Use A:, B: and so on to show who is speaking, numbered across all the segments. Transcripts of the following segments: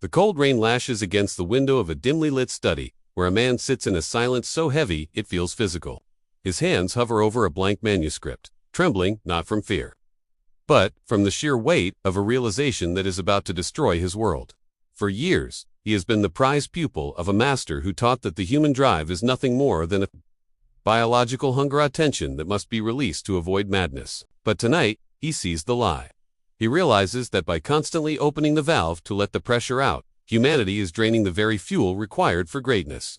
A: The cold rain lashes against the window of a dimly lit study, where a man sits in a silence so heavy it feels physical. His hands hover over a blank manuscript, trembling not from fear, but from the sheer weight of a realization that is about to destroy his world. For years, he has been the prized pupil of a master who taught that the human drive is nothing more than a biological hunger attention that must be released to avoid madness. But tonight, he sees the lie. He realizes that by constantly opening the valve to let the pressure out, humanity is draining the very fuel required for greatness.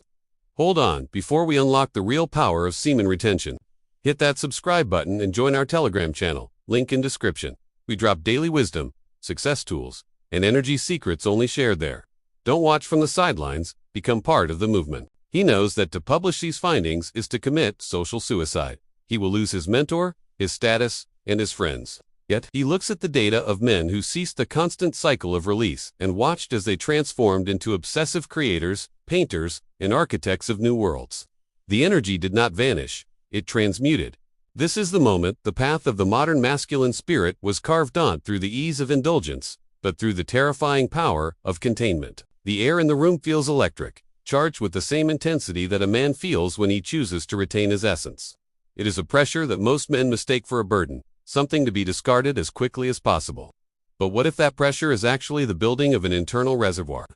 A: Hold on, before we unlock the real power of semen retention. Hit that subscribe button and join our Telegram channel, link in description. We drop daily wisdom, success tools, and energy secrets only shared there. Don't watch from the sidelines, become part of the movement. He knows that to publish these findings is to commit social suicide. He will lose his mentor, his status, and his friends. Yet, he looks at the data of men who ceased the constant cycle of release and watched as they transformed into obsessive creators, painters, and architects of new worlds. The energy did not vanish, it transmuted. This is the moment the path of the modern masculine spirit was carved not through the ease of indulgence, but through the terrifying power of containment. The air in the room feels electric, charged with the same intensity that a man feels when he chooses to retain his essence. It is a pressure that most men mistake for a burden, something to be discarded as quickly as possible. But what if that pressure is actually the building of an internal reservoir?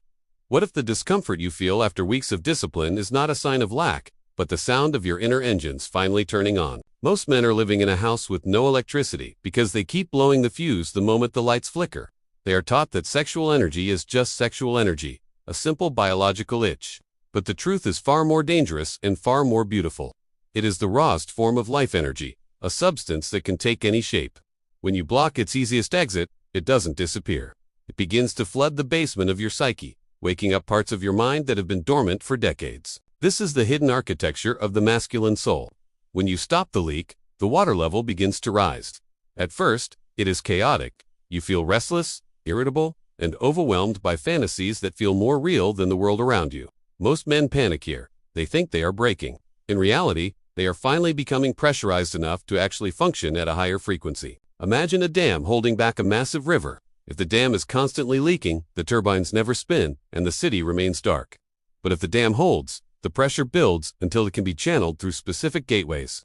A: What if the discomfort you feel after weeks of discipline is not a sign of lack, but the sound of your inner engines finally turning on? Most men are living in a house with no electricity because they keep blowing the fuse the moment the lights flicker. They are taught that sexual energy is just sexual energy, a simple biological itch. But the truth is far more dangerous and far more beautiful. It is the rawest form of life energy, a substance that can take any shape. When you block its easiest exit, it doesn't disappear. It begins to flood the basement of your psyche, waking up parts of your mind that have been dormant for decades. This is the hidden architecture of the masculine soul. When you stop the leak, the water level begins to rise. At first, it is chaotic. You feel restless, irritable, and overwhelmed by fantasies that feel more real than the world around you. Most men panic here. They think they are breaking. In reality, they are finally becoming pressurized enough to actually function at a higher frequency. Imagine a dam holding back a massive river. If the dam is constantly leaking, the turbines never spin, and the city remains dark. But if the dam holds, the pressure builds until it can be channeled through specific gateways.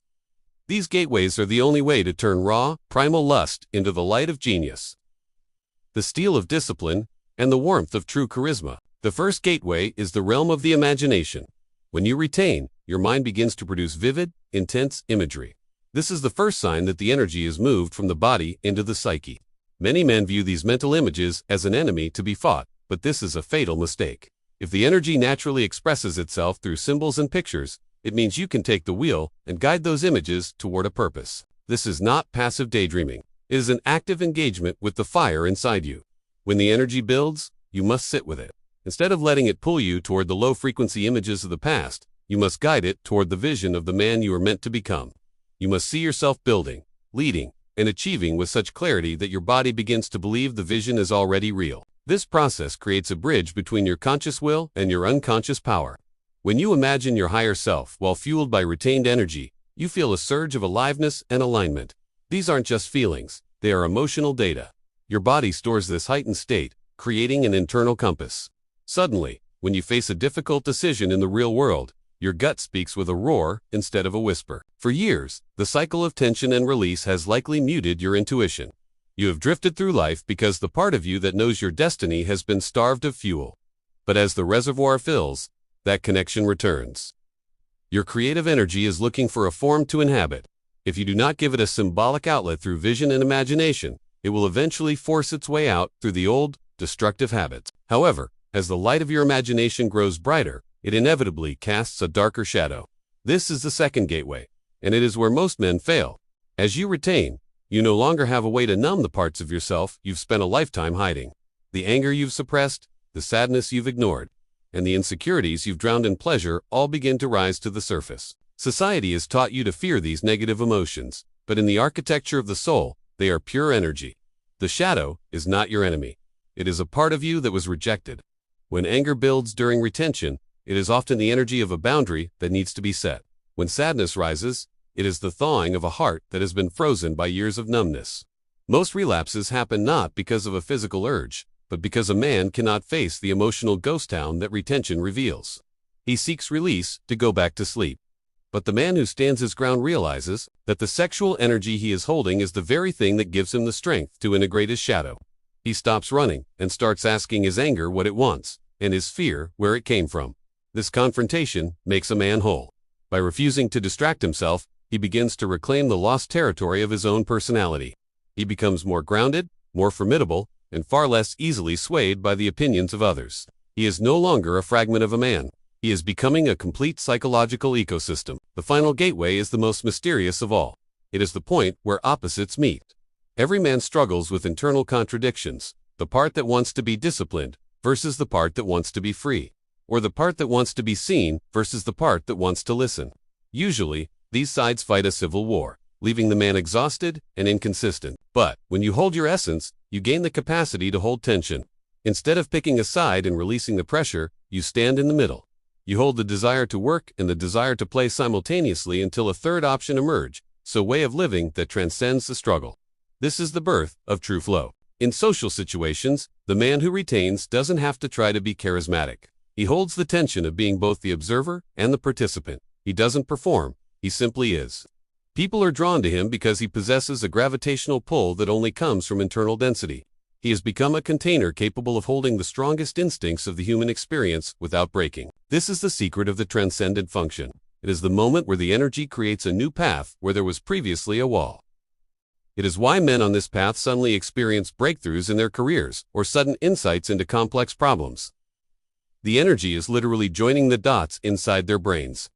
A: These gateways are the only way to turn raw, primal lust into the light of genius, the steel of discipline, and the warmth of true charisma. The first gateway is the realm of the imagination. When you retain, your mind begins to produce vivid, intense imagery. This is the first sign that the energy is moved from the body into the psyche. Many men view these mental images as an enemy to be fought, but this is a fatal mistake. If the energy naturally expresses itself through symbols and pictures, it means you can take the wheel and guide those images toward a purpose. This is not passive daydreaming. It is an active engagement with the fire inside you. When the energy builds, you must sit with it. Instead of letting it pull you toward the low-frequency images of the past, you must guide it toward the vision of the man you are meant to become. You must see yourself building, leading, and achieving with such clarity that your body begins to believe the vision is already real. This process creates a bridge between your conscious will and your unconscious power. When you imagine your higher self while fueled by retained energy, you feel a surge of aliveness and alignment. These aren't just feelings, they are emotional data. Your body stores this heightened state, creating an internal compass. Suddenly, when you face a difficult decision in the real world, your gut speaks with a roar instead of a whisper. For years, the cycle of tension and release has likely muted your intuition. You have drifted through life because the part of you that knows your destiny has been starved of fuel. But as the reservoir fills, that connection returns. Your creative energy is looking for a form to inhabit. If you do not give it a symbolic outlet through vision and imagination, it will eventually force its way out through the old, destructive habits. However, as the light of your imagination grows brighter, it inevitably casts a darker shadow. This is the second gateway, and it is where most men fail. As you retain, you no longer have a way to numb the parts of yourself you've spent a lifetime hiding. The anger you've suppressed, the sadness you've ignored, and the insecurities you've drowned in pleasure all begin to rise to the surface. Society has taught you to fear these negative emotions, but in the architecture of the soul, they are pure energy. The shadow is not your enemy. It is a part of you that was rejected. When anger builds during retention, it is often the energy of a boundary that needs to be set. When sadness rises, it is the thawing of a heart that has been frozen by years of numbness. Most relapses happen not because of a physical urge, but because a man cannot face the emotional ghost town that retention reveals. He seeks release to go back to sleep. But the man who stands his ground realizes that the sexual energy he is holding is the very thing that gives him the strength to integrate his shadow. He stops running and starts asking his anger what it wants, and his fear where it came from. This confrontation makes a man whole. By refusing to distract himself, he begins to reclaim the lost territory of his own personality. He becomes more grounded, more formidable, and far less easily swayed by the opinions of others. He is no longer a fragment of a man. He is becoming a complete psychological ecosystem. The final gateway is the most mysterious of all. It is the point where opposites meet. Every man struggles with internal contradictions, the part that wants to be disciplined versus the part that wants to be free, or the part that wants to be seen versus the part that wants to listen. Usually, these sides fight a civil war, leaving the man exhausted and inconsistent. But when you hold your essence, you gain the capacity to hold tension. Instead of picking a side and releasing the pressure, you stand in the middle. You hold the desire to work and the desire to play simultaneously until a third option emerge, a way of living that transcends the struggle. This is the birth of true flow. In social situations, the man who retains doesn't have to try to be charismatic. He holds the tension of being both the observer and the participant. He doesn't perform, he simply is. People are drawn to him because he possesses a gravitational pull that only comes from internal density. He has become a container capable of holding the strongest instincts of the human experience without breaking. This is the secret of the transcendent function. It is the moment where the energy creates a new path where there was previously a wall. It is why men on this path suddenly experience breakthroughs in their careers or sudden insights into complex problems. The energy is literally joining the dots inside their brains,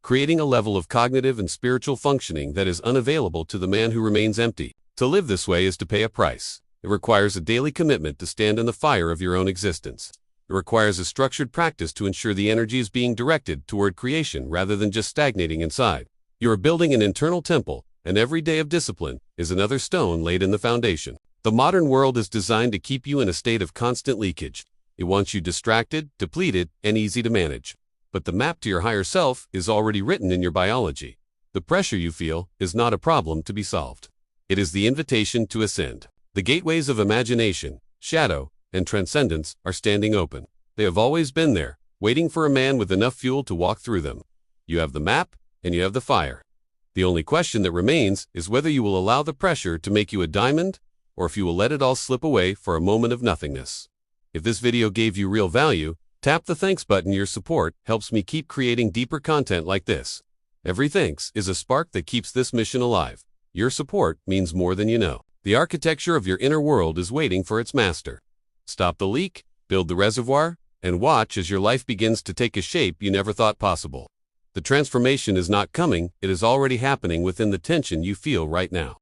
A: creating a level of cognitive and spiritual functioning that is unavailable to the man who remains empty. To live this way is to pay a price. It requires a daily commitment to stand in the fire of your own existence. It requires a structured practice to ensure the energy is being directed toward creation rather than just stagnating inside. You are building an internal temple, and every day of discipline is another stone laid in the foundation. The modern world is designed to keep you in a state of constant leakage. It wants you distracted, depleted, and easy to manage. But the map to your higher self is already written in your biology. The pressure you feel is not a problem to be solved. It is the invitation to ascend. The gateways of imagination, shadow, and transcendence are standing open. They have always been there, waiting for a man with enough fuel to walk through them. You have the map, and you have the fire. The only question that remains is whether you will allow the pressure to make you a diamond, or if you will let it all slip away for a moment of nothingness. If this video gave you real value, tap the thanks button. Your support helps me keep creating deeper content like this. Every thanks is a spark that keeps this mission alive. Your support means more than you know. The architecture of your inner world is waiting for its master. Stop the leak, build the reservoir, and watch as your life begins to take a shape you never thought possible. The transformation is not coming, it is already happening within the tension you feel right now.